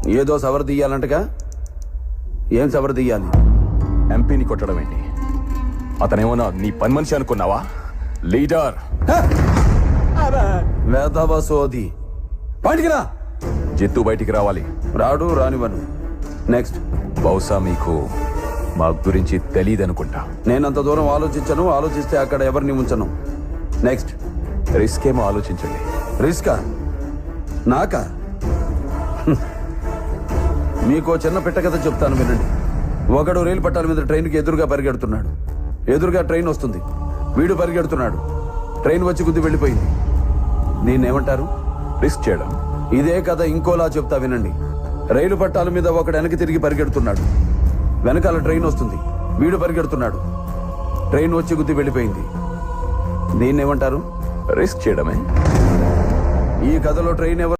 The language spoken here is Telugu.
ఏదో సవర్ తీయాలంటగా. ఏం సవర్ తీయాలి? ఎంపీని కొట్టడం ఏంటి? అతనేమన్నా నీ పని మనిషి అనుకున్నావా? లీడర్ వేదవ సోది. బయటికి రా. జిత్తు బయటికి రావాలి. రాడు, రానివ్వను. నెక్స్ట్. బహుశా మీకు మా గురించి తెలియదనుకుంటా. నేనంత దూరం ఆలోచించను. ఆలోచిస్తే అక్కడ ఎవరిని ఉంచను. నెక్స్ట్. రిస్క్ ఏమో ఆలోచించండి. రిస్కా? నాకా? మీకో చిన్న పెట్ట కథ చెప్తాను వినండి. ఒకడు రైలు పట్టాల మీద ట్రైన్కి ఎదురుగా పరిగెడుతున్నాడు. ఎదురుగా ట్రైన్ వస్తుంది. వీడు పరిగెడుతున్నాడు. ట్రైన్ వచ్చి గుద్ది వెళ్ళిపోయింది. దీన్ని ఏమంటారు? రిస్క్ చేయడం. ఇదే కథ ఇంకోలా చెప్తా వినండి. రైలు పట్టాల మీద ఒకడు వెనక్కి తిరిగి పరిగెడుతున్నాడు. వెనకాల ట్రైన్ వస్తుంది. వీడు పరిగెడుతున్నాడు. ట్రైన్ వచ్చి గుద్ది వెళ్ళిపోయింది. దీన్ని ఏమంటారు? రిస్క్ చేయడమే. ఈ కథలో ట్రైన్ ఎవరు